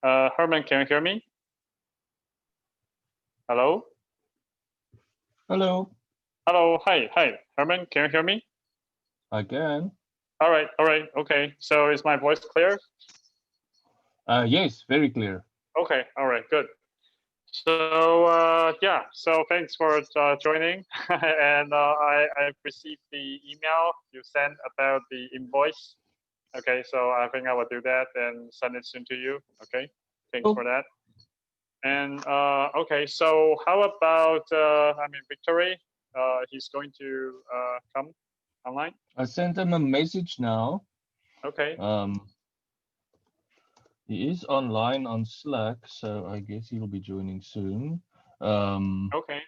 Herman, can you hear me? Hello? Hello, Hello, hi. Herman, can you hear me? I can. All right, okay. So is my voice clear? Yes, very clear. Okay, all right, good. So yeah, so thanks for joining. And I received the email you sent about the invoice. Okay, so I think I will do that and send it soon to you. Okay, thanks Cool. for that. And okay, so how about Victory? He's going to come online. I sent him a message now. Okay. He is online on Slack, so I guess he'll be joining soon. Okay.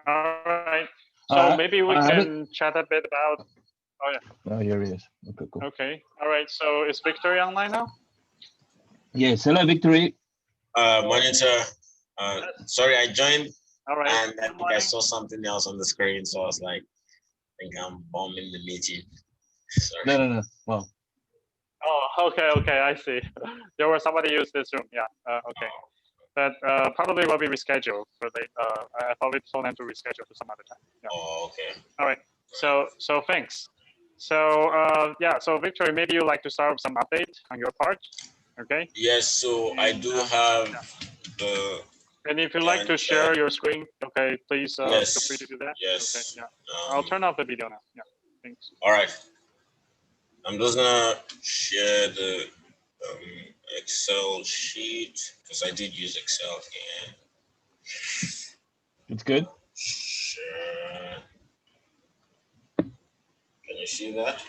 All right. So maybe we can chat a bit about. Oh yeah. Oh, here he is. Okay, cool. Okay. All right. So is Victory online now? Yes. Hello, Victory. Morning, sir. Sorry, I joined. All right. And I think I saw something else on the screen, so I was like, I think I'm bombing the meeting. Sorry. No. Well. Oh, okay. I see. There was somebody use this room. Yeah. Okay. But probably will be rescheduled for the. I thought we told them to reschedule for some other time. Yeah. Oh, okay. All right. So thanks. So yeah. So Victory, maybe you'd like to start with some update on your part. Okay. Yes. So I do have the. And if you'd like to share your screen, okay, please yes. feel free to do that. Yes. Okay, yeah. I'll turn off the video now. Yeah. Thanks. All right. I'm just gonna share the Excel sheet because I did use Excel again. It's good. Share. Can you see that?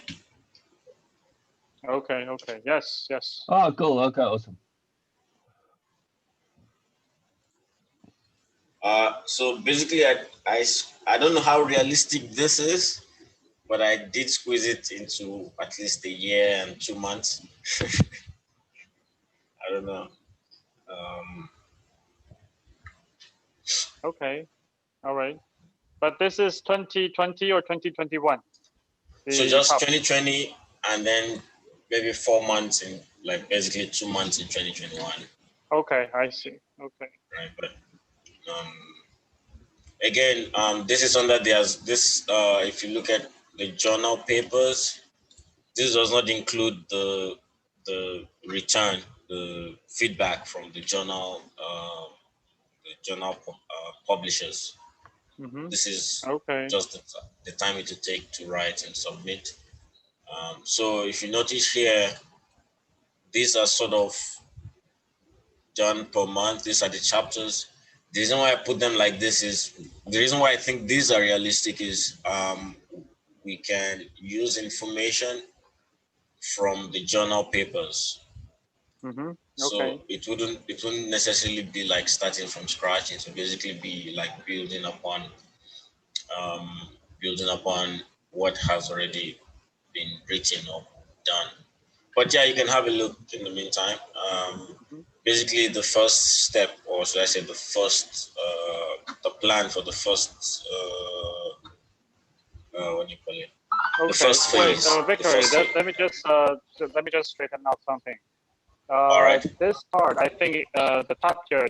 Okay. Yes. Oh, cool. Okay, awesome. So basically, I don't know how realistic this is, but I did squeeze it into at least a year and 2 months. I don't know. Okay. All right. But this is 2020 or 2021? So just 2020 and then maybe 4 months in, like basically 2 months in 2021. Okay, I see. Okay. Right, but again, this is under this. If you look at the journal papers, this does not include the return, the feedback from the journal publishers. This is just the time it will take to write and submit. So if you notice here, these are sort of done per month. These are the chapters. The reason why I put them like this is, the reason why I think these are realistic is we can use information from the journal papers. So it wouldn't necessarily be like starting from scratch. It would basically be like building upon what has already been written or done. But yeah, you can have a look in the meantime. Basically, the first step, or should I say, the plan for the first, what do you call it? Okay. The first phase. Wait, Victory, let me just straighten out something. All right. This part, I think the top here,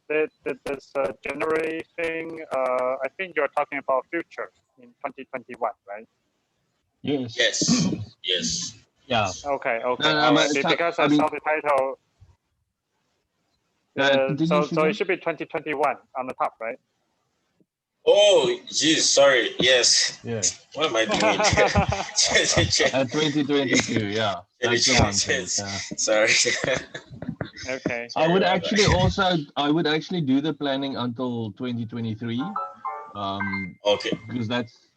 this January thing, I think you're talking about future in 2021, right? Yes. Yeah. Okay. No, Right. Because I saw the title. So it should be 2021 on the top, right? Oh, geez, sorry. Yes. Yeah. What am I doing? 2022. Yeah. That's the one thing. Sorry. Okay. I would actually do the planning until 2023. Okay. Because that's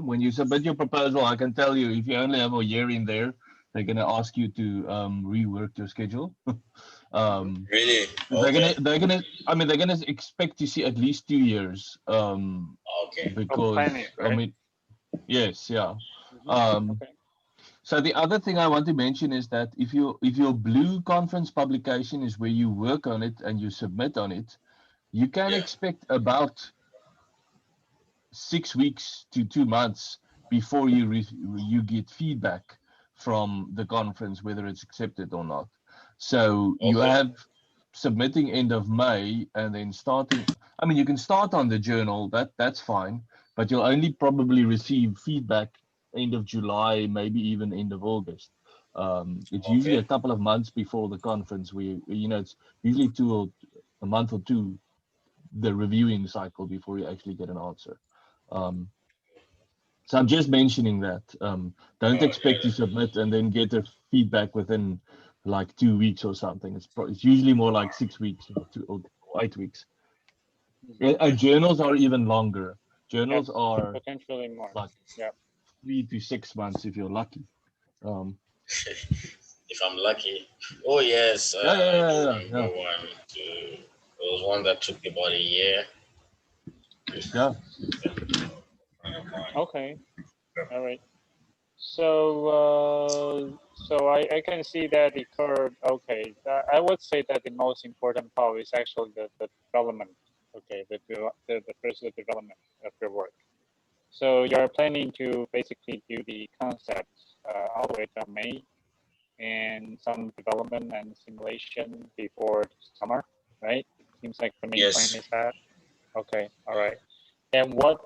when you submit your proposal, I can tell you if you only have a year in there, they're gonna ask you to rework your schedule. Really? Okay. They're gonna expect to see at least 2 years. Okay. Because planning, right? I mean, yes, yeah. So the other thing I want to mention is that if your blue conference publication is where you work on it and you submit on it, you can expect about 6 weeks to 2 months before you get feedback from the conference whether it's accepted or not. So you have submitting end of May and then starting. I mean, you can start on the journal, that's fine, but you'll only probably receive feedback end of July, maybe even end of August. It's usually a couple of months before the conference. It's usually a month or two, the reviewing cycle before you actually get an answer. So I'm just mentioning that. Don't expect to submit and then get a feedback within like 2 weeks or something. It's usually more like 6 weeks or 8 weeks. Journals are even longer. Journals are potentially more. Like 3 to 6 months if you're lucky. If I'm lucky. Oh yes. Yeah. One, two. There was one that took about a year. Yeah. Okay. All right. So I can see that the curve. Okay, I would say that the most important part is actually the development. Okay, the first development of your work. So you're planning to basically do the concepts all the way to May, and some development and simulation before summer, right? Seems like the main plan is that. Okay, all right. And what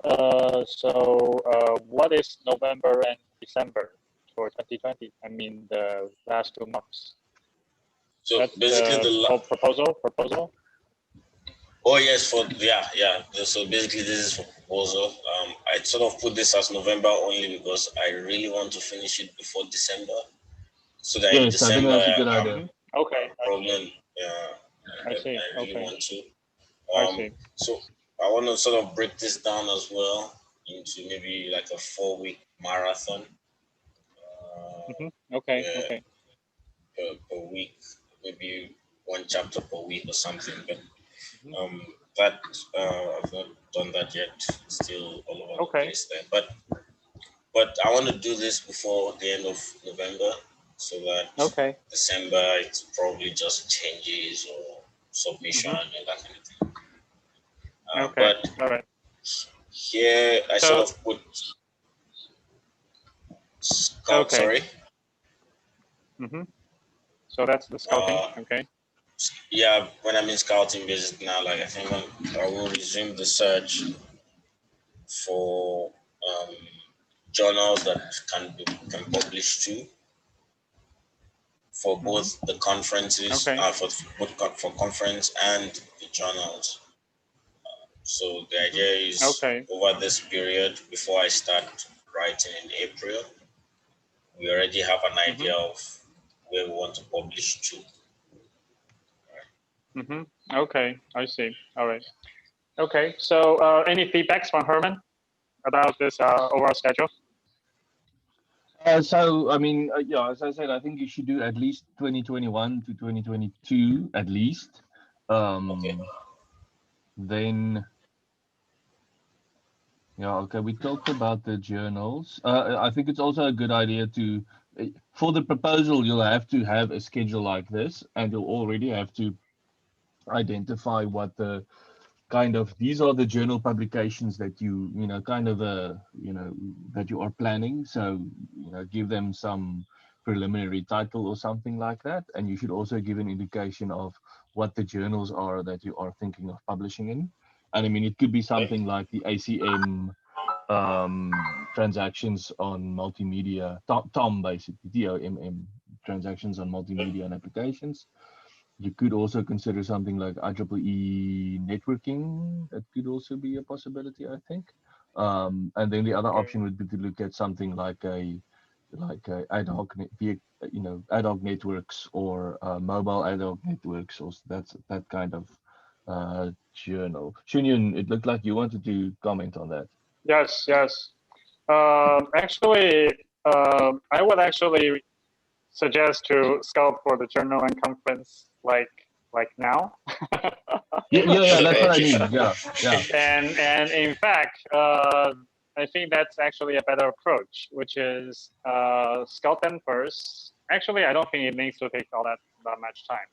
what is November and December for 2020? I mean the last 2 months. So that's basically the proposal. Oh yes, So basically this is for proposal. I sort of put this as November only because I really want to finish it before December. So that in December, I think that's a good idea. Okay. Problem. I see. I really want to. I see. So I want to sort of break this down as well into maybe like a 4-week marathon. Okay. Per week, maybe 1 chapter per week or something. But that I've not done that yet. Still all over the place there. But I want to do this before the end of November, so that December it probably just changes or submission and that kind of thing. But all right. Here I sort of put. Sorry. So that's the scouting. Okay. Yeah, when I'm in scouting basically now, like I think I will resume the search for journals that can publish too, for both the conferences, for conference and the journals. So the idea is over this period, before I start writing in April, we already have an idea of where we want to publish to. Okay, I see. All right. Okay, so any feedbacks from Herman about this overall schedule? So, I mean, as I said, I think you should do at least 2021 to 2022, at least. Then, we talked about the journals. I think it's also a good idea to, for the proposal, you'll have to have a schedule like this, and you'll already have to identify what the these are the journal publications that that you are planning. So, give them some preliminary title or something like that. And you should also give an indication of what the journals are that you are thinking of publishing in. And I mean, it could be something like the ACM transactions on multimedia, TOM basically, TOMM transactions on multimedia and applications. You could also consider something like IEEE networking. That could also be a possibility, I think. And then the other option would be to look at something like a ad hoc, ad hoc networks or mobile ad hoc networks, or that kind of journal. Shunyun, it looked like you wanted to comment on that. Yes. Actually, I would actually suggest to scout for the journal and conference like now. yeah, that's what I mean. Yeah. And in fact, I think that's actually a better approach, which is scout them first. Actually, I don't think it needs to take all that much time.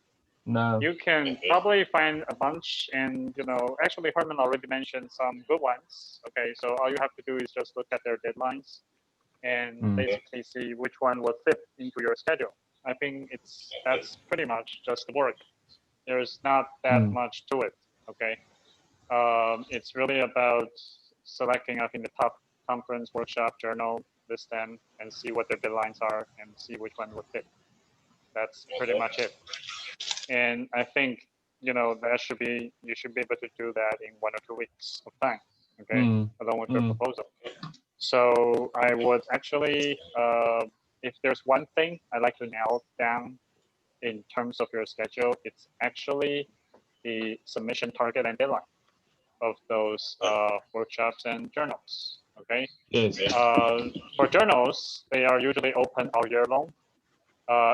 No. You can probably find a bunch, and actually Herman already mentioned some good ones. Okay, so all you have to do is just look at their deadlines and basically see which one will fit into your schedule. I think that's pretty much just the work. There's not that much to it. Okay, it's really about selecting, I think, the top conference, workshop, journal, list them, and see what their deadlines are, and see which one will fit. That's pretty much it. And I think, you know, you should be able to do that in 1 or 2 weeks of time. Okay, along with your proposal. So I would actually, if there's one thing I'd like to nail down in terms of your schedule, it's actually the submission target and deadline of those workshops and journals. Okay. Yes. For journals, they are usually open all year long,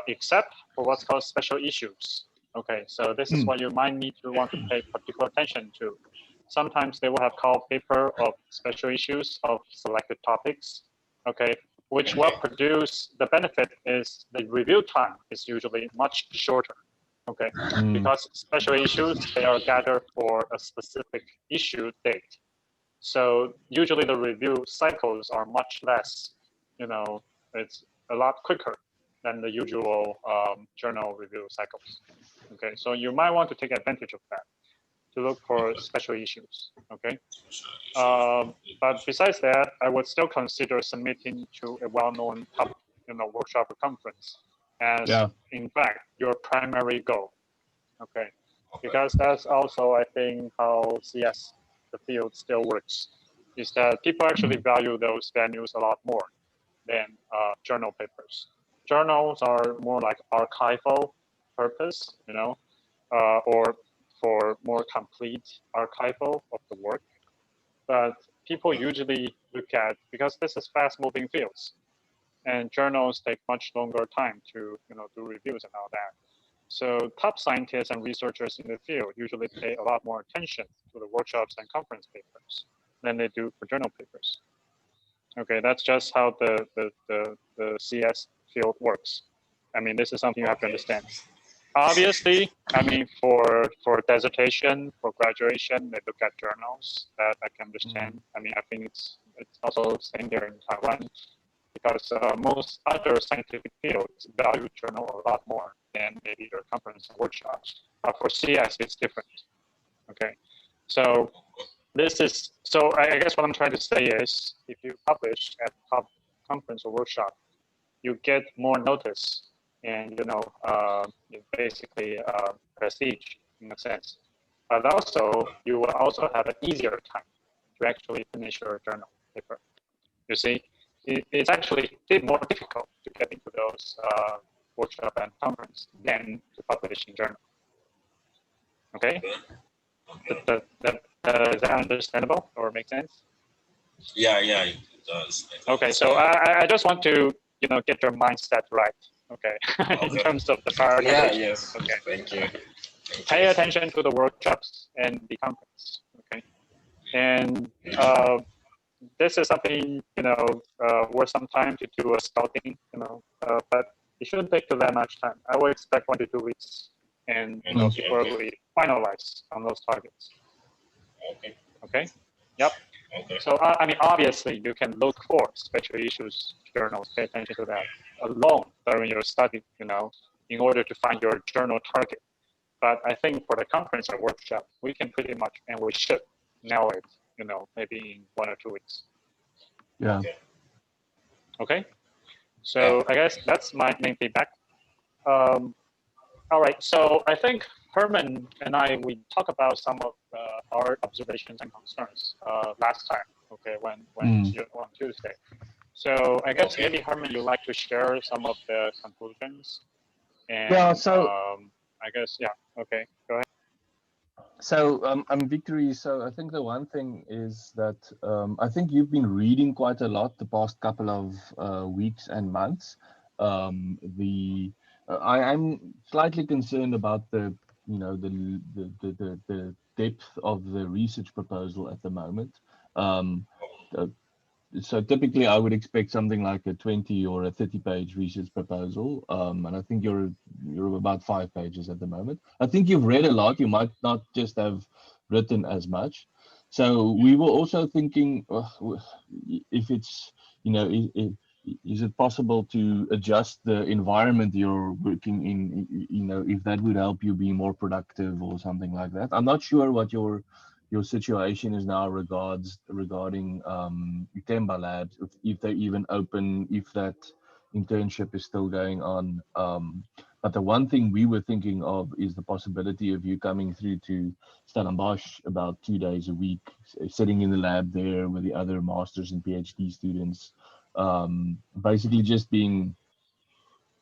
except for what's called special issues. Okay, so this is what you might need to want to pay particular attention to. Sometimes they will have called paper of special issues of selected topics. Okay, which will produce, the benefit is the review time is usually much shorter. Okay, because special issues, they are gathered for a specific issue date. So usually the review cycles are much less, you know, it's a lot quicker than the usual journal review cycles. Okay, so you might want to take advantage of that to look for special issues. Okay, but besides that, I would still consider submitting to a well-known top, you know, workshop or conference as, in fact, your primary goal. Okay, because that's also, I think, how CS, the field, still works, is that people actually value those venues a lot more than journal papers. Journals are more like archival purpose, you know, or for more complete archival of the work. But people usually look at, because this is fast-moving fields, and journals take much longer time to, you know, do reviews and all that. So top scientists and researchers in the field usually pay a lot more attention to the workshops and conference papers than they do for journal papers. Okay, that's just how the CS field works. I mean, this is something you have to understand. Obviously, I mean, for dissertation, for graduation, they look at journals. That I can understand. I mean, I think it's also the same here in Taiwan, because most other scientific fields value journal a lot more than maybe your conference and workshops. But for CS, it's different. Okay, so this is, so I guess what I'm trying to say is, if you publish at top conference or workshop, you get more notice, and, you know, basically prestige in a sense. But also, you will also have an easier time to actually finish your journal paper. You see, it's actually a bit more difficult to get into those workshop and conference than to publish in journal. Okay? Is that understandable or make sense? Yeah, it does. Okay, so I just want to, you know, get your mindset right. Okay, in terms of the priority. Yeah, yes. Okay. Thank you. Pay attention to the workshops and the conference. Okay, and this is something, you know, worth some time to do a scouting. You know, but it shouldn't take too that much time. I would expect 1 to 2 weeks, and, you know, before we finalize on those targets. Okay. Okay. Yep. Okay. So I mean, obviously, you can look for special issues journals. Pay attention to that alone during your study, you know, in order to find your journal target. But I think for the conference or workshop, we can pretty much, and we should nail it, you know, maybe in 1 or 2 weeks. Yeah. Okay. So I guess that's my main feedback. All right. So I think Herman and I, we talked about some of our observations and concerns last time. Okay, when on Tuesday. So I guess maybe Herman, you'd like to share some of the conclusions. And, yeah. So I guess Okay, go ahead. So I'm Victory. So I think the one thing is that I think you've been reading quite a lot the past couple of weeks and months. I'm slightly concerned about the depth of the research proposal at the moment. So typically I would expect something like a 20 or a 30-page research proposal, and I think you're about 5 pages at the moment. I think you've read a lot. You might not just have written as much. So we were also thinking if it's, is it possible to adjust the environment you're working in, if that would help you be more productive or something like that? I'm not sure what your situation is now regarding Itemba Labs, if they're even open, if that internship is still going on. But the one thing we were thinking of is the possibility of you coming through to Stellenbosch about 2 days a week, sitting in the lab there with the other masters and PhD students, basically just being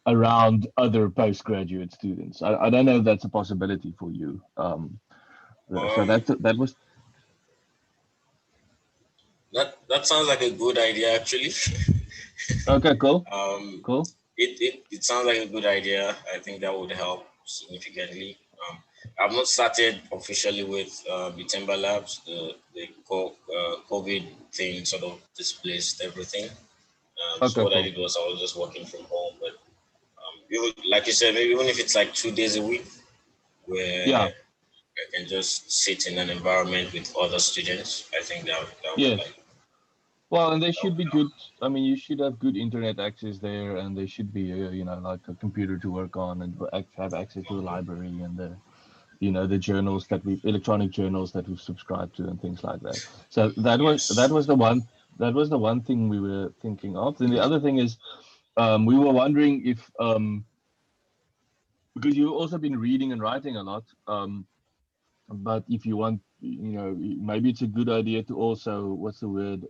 around other postgraduate students. I don't know if that's a possibility for you. So that was. That sounds like a good idea, actually. Okay, cool. Cool. It sounds like a good idea. I think that would help significantly. I've not started officially with Itemba Labs. The COVID thing sort of displaced everything. So what I did was I was just working from home. But like you said, maybe even if it's like 2 days a week, where I can just sit in an environment with other students, I think that would like. Well, and they should be good. I mean, you should have good internet access there, and there should be, like a computer to work on, and have access to the library and the journals electronic journals that we've subscribed to and things like that. So that was the one thing we were thinking of. Then the other thing is, we were wondering if, because you've also been reading and writing a lot, but if you want, maybe it's a good idea to also, what's the word,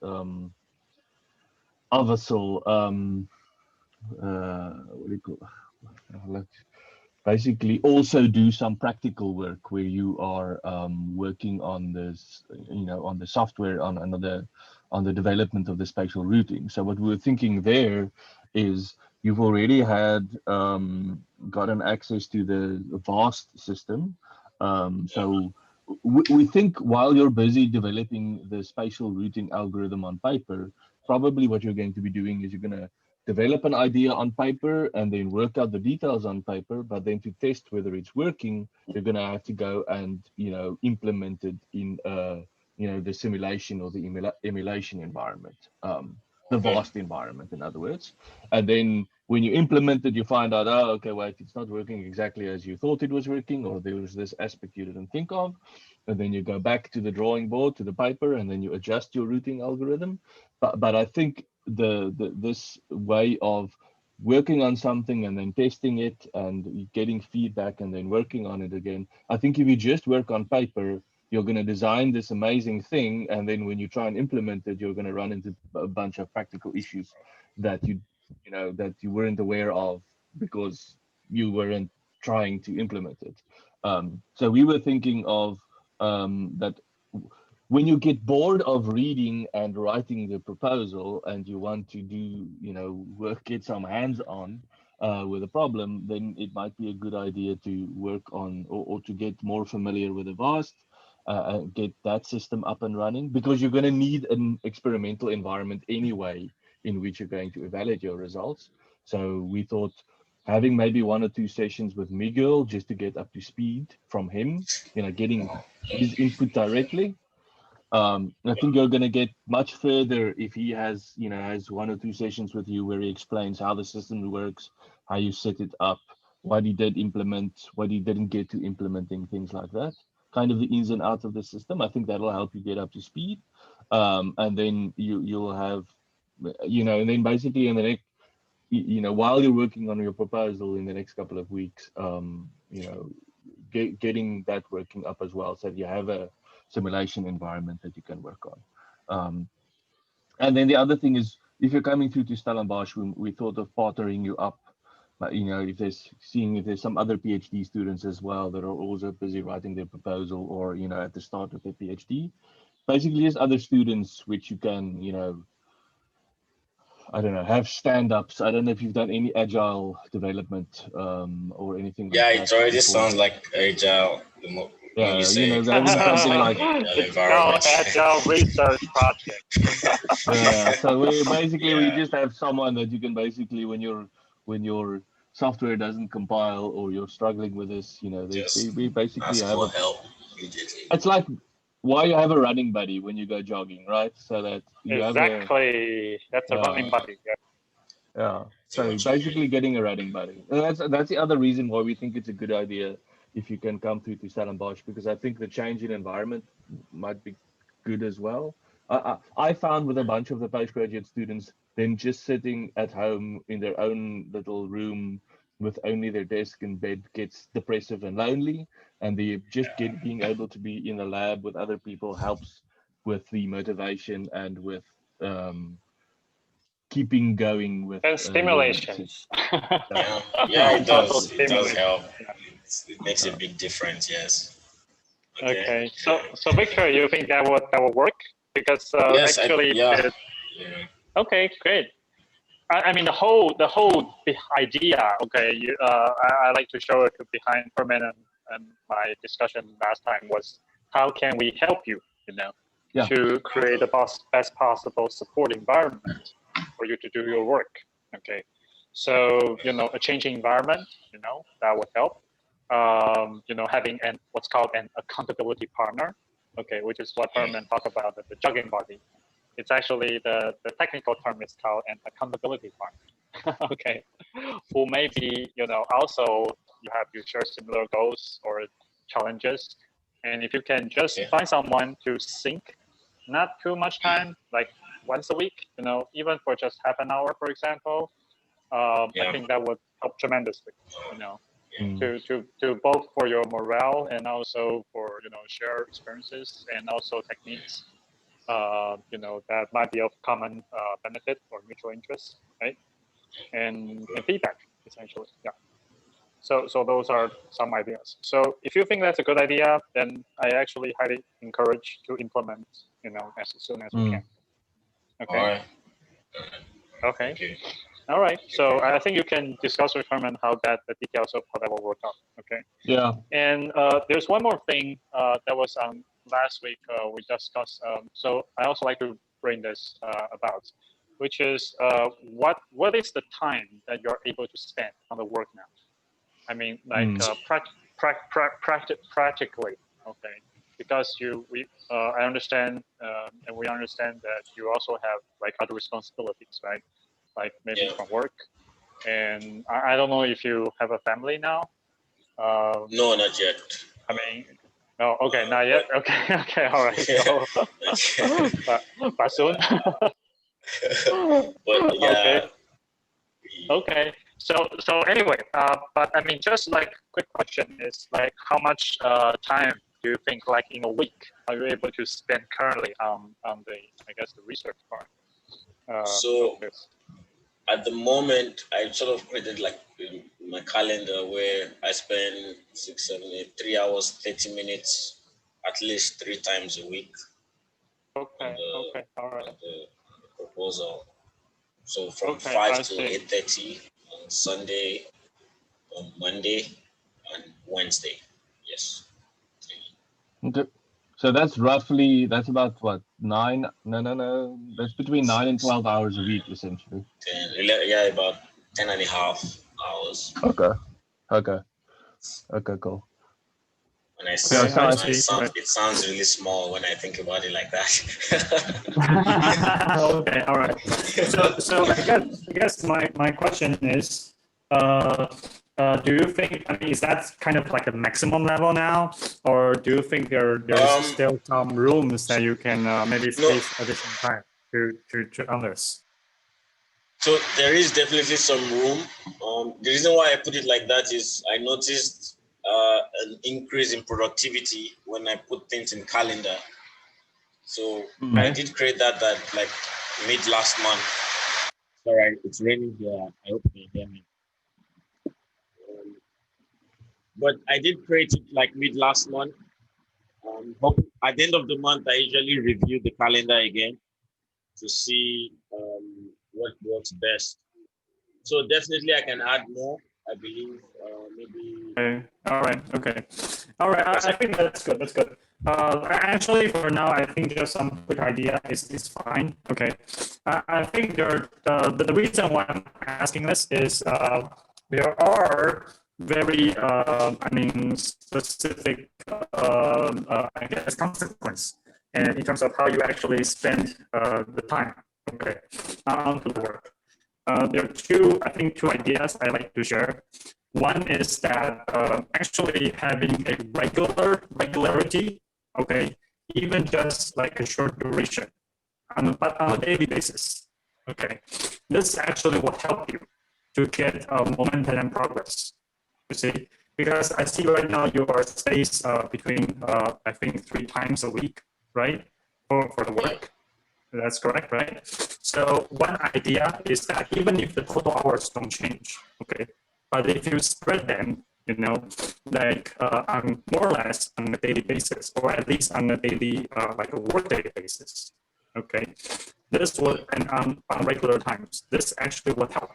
oversoul, what do you call it? Basically also do some practical work where you are working on this, on the software, on the development of the spatial routing. So what we're thinking there is you've already gotten access to the VAST system. So we think while you're busy developing the spatial routing algorithm on paper, probably what you're going to be doing is you're going to develop an idea on paper and then work out the details on paper, but then to test whether it's working, you're going to have to go and, implement it in, the simulation or the emulation environment, the VAST environment, in other words. And then when you implement it, you find out, oh, okay, wait, it's not working exactly as you thought it was working, or there was this aspect you didn't think of. And then you go back to the drawing board, to the paper, and then you adjust your routing algorithm. But I think this way of working on something and then testing it and getting feedback and then working on it again, I think if you just work on paper, you're going to design this amazing thing, and then when you try and implement it, you're going to run into a bunch of practical issues that you weren't aware of because you weren't trying to implement it. So we were thinking of that when you get bored of reading and writing the proposal and you want to do, get some hands on with a problem, then it might be a good idea to work on or to get more familiar with the VAST, get that system up and running, because you're going to need an experimental environment anyway in which you're going to evaluate your results. So we thought having maybe 1 or 2 sessions with Miguel just to get up to speed from him, getting his input directly. I think you're going to get much further if he has 1 or 2 sessions with you where he explains how the system works, how you set it up, what he did implement, what he didn't get to implementing, things like that, kind of the ins and outs of the system. I think that'll help you get up to speed. And then you'll have, and then basically in the next, while you're working on your proposal in the next couple of weeks, getting that working up as well, so that you have a simulation environment that you can work on. And then the other thing is, if you're coming through to Stellenbosch, we thought of partnering you up. If there's some other PhD students as well that are also busy writing their proposal, or at the start of their PhD, basically just other students which you can I don't know, have stand-ups. I don't know if you've done any agile development or anything like that. Yeah, it already sounds like agile. Yeah, something like it's called agile research project. Yeah, so we just have someone that you can basically, when your software doesn't compile or you're struggling with this, we basically have help immediately. It's like why you have a running buddy when you go jogging, right? So that you exactly. That's a running buddy. Yeah. Yeah. So basically getting a writing buddy. And that's the other reason why we think it's a good idea if you can come through to Stellenbosch, because I think the change in environment might be good as well. I found with a bunch of the postgraduate students, them just sitting at home in their own little room with only their desk and bed gets depressive and lonely, and being able to be in a lab with other people helps with the motivation and with keeping going with and stimulation. Yeah, it does. It does help. It makes a big difference. Yes. Okay. So Victor, you think that would work? Because yes, actually, okay, great. I mean, the whole idea. Okay, I like to show it behind Herman and my discussion last time was how can we help you? To create the best possible support environment for you to do your work. Okay, so a changing environment, that would help. Having what's called an accountability partner. Okay, which is what Herman talked about the jogging body. It's actually the technical term is called an accountability partner. Okay, who maybe also you share similar goals or challenges, and if you can just find someone to sync, not too much time, like once a week, even for just half an hour, for example, I think that would help tremendously. To both for your morale and also for share experiences and also techniques. That might be of common benefit or mutual interest, right? And feedback, essentially, yeah. So those are some ideas. So if you think that's a good idea, then I actually highly encourage to implement, as soon as we can. Okay. All right. Okay. All right. So I think you can discuss with Herman how the details of how that will work out. Okay. Yeah. And there's one more thing that was last week we discussed. So I also like to bring this about, which is what is the time that you're able to spend on the work now? I mean, like practically, okay, because I understand and we understand that you also have like other responsibilities, right? Like maybe from work, and I don't know if you have a family now. No, not yet. I mean, no, okay, not yet. Okay, all right. So, but soon. But yeah. Okay. So anyway, but I mean, just like quick question is like, how much time do you think, like in a week, are you able to spend currently on the the research part? So at the moment, I sort of created like my calendar where I spend 6, 7, 8, 3 hours, 30 minutes, at least 3 times a week. Okay. Okay. All right. On the proposal. So from 5 to 8:30 on Sunday, on Monday, and Wednesday. Yes. Okay. So that's about what, 9? No. That's between 9 and 12 hours a week, essentially. 10, about 10 and a half hours. Okay, cool. When I say it sounds really small when I think about it like that. Okay, all right. So I guess my question is, do you think, I mean, is that kind of like a maximum level now, or do you think there's still some rooms that you can maybe space additional time to others? So there is definitely some room. The reason why I put it like that is I noticed an increase in productivity when I put things in calendar. So I did create that like mid last month. Sorry, it's raining here. I hope you can hear me. But I did create it like mid last month. At the end of the month, I usually review the calendar again to see what works best. So definitely I can add more, I believe, maybe. Okay. All right. Okay. All right. I think that's good. That's good. Actually, for now, I think just some quick idea is fine. Okay. I think the reason why I'm asking this is there are very specific I guess consequence in terms of how you actually spend the time. Okay. On the work. there are two ideas I like to share. One is that actually having a regularity, okay, even just like a short duration, but on a daily basis, okay, this actually will help you to get momentum and progress. You see, because I see right now you are spaced between I think 3 times a week, right, for the work. That's correct, right? So one idea is that even if the total hours don't change, okay, but if you spread them, you know, like on more or less on a daily basis, or at least on a daily like a workday basis, okay, this would, and on regular times, this actually would help.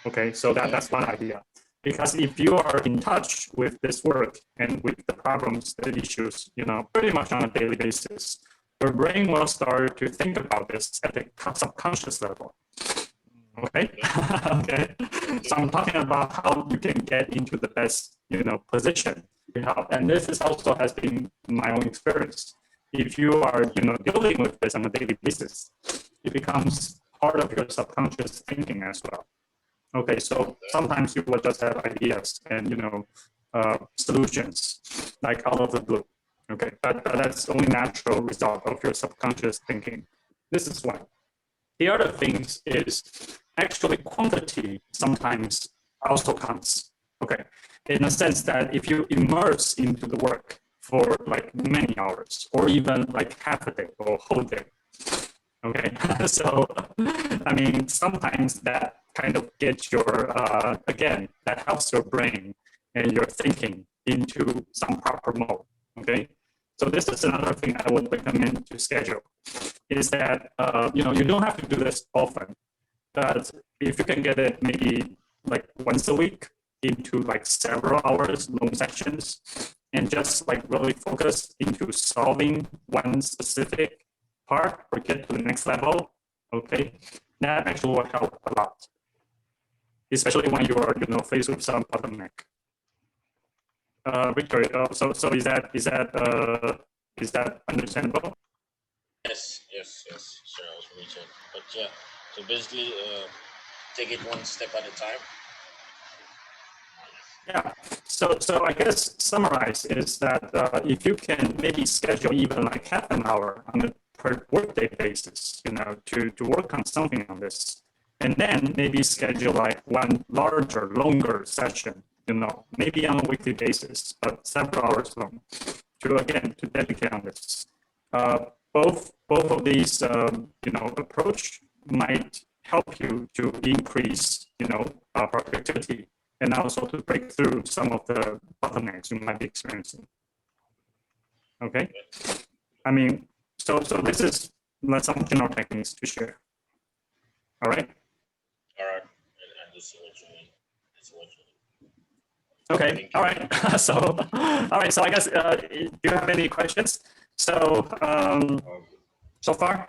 Okay, so that's one idea. Because if you are in touch with this work and with the problems, the issues, you know, pretty much on a daily basis, your brain will start to think about this at the subconscious level. Okay, okay. So I'm talking about how you can get into the best, you know, position to help. And this is also has been my own experience. If you are, you know, dealing with this on a daily basis, it becomes part of your subconscious thinking as well. Okay, so sometimes you will just have ideas and, you know, solutions like out of the blue. Okay, that's only natural result of your subconscious thinking. This is one. The other thing is actually quantity sometimes also counts. Okay, in a sense that if you immerse into the work for like many hours or even like half a day or whole day. Okay, so I mean, sometimes that kind of gets your, again, that helps your brain and your thinking into some proper mode, okay? So this is another thing I would recommend to schedule, is that, you know, you don't have to do this often, but if you can get it maybe like once a week into like several hours, long sessions, and just like really focus into solving one specific part or get to the next level, okay, that actually will help a lot, especially when you are, you know, faced with some bottleneck. Victor, so is that understandable? Yes. Sure, I was Richard. But yeah, so basically, take it one step at a time. Yeah. So I guess summarize is that if you can maybe schedule even like half an hour on a per workday basis, you know, to work on something on this, and then maybe schedule like one larger, longer session, you know, maybe on a weekly basis, but several hours long, to again to dedicate on this. Both of these, you know, approach might help you to increase, you know, productivity, and also to break through some of the bottlenecks you might be experiencing. Okay, I mean, so this is some general techniques to share. All right. All right, I see what you mean. Okay. All right. All right. So I guess do you have any questions? So so far.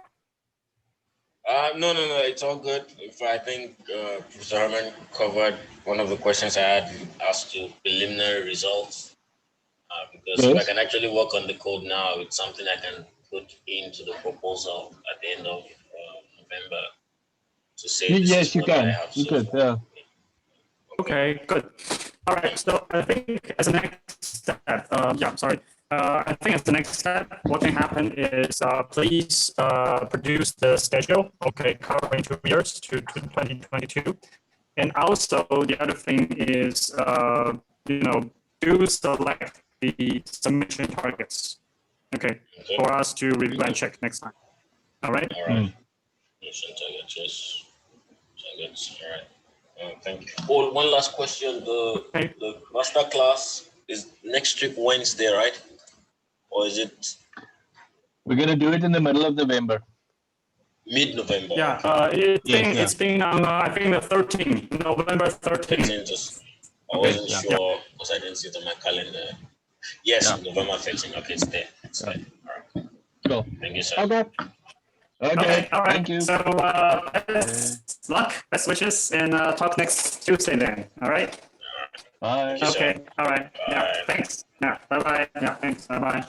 No, it's all good. I think Professor Herman covered one of the questions I had asked you, preliminary results. Because if I can actually work on the code now, it's something I can put into the proposal at the end of November to say yes, you can. You could, yeah. Okay, good. All right. So I think as a next step, I think as the next step, what can happen is please produce the schedule, okay, covering 2 years to 2022. And also the other thing is, you know, do select the submission targets, okay, for us to review and check next time. All right? All right. Submission targets, yes. Targets, all right. Thank you. Oh, one last question. The master class is next week Wednesday, right? Or is it? We're gonna do it in the middle of November. Mid-November. Yeah, it's been on I think the 13th, November 13th. I wasn't sure because I didn't see it on my calendar. Yes, November 13th. Okay, it's there. It's there. All right. Cool. Thank you, sir. Okay. All right. Thank you. So best luck, best wishes, and talk next Tuesday then. All right. Bye. Okay. All right. Yeah. Thanks. Yeah. Bye bye. Yeah. Thanks. Bye bye.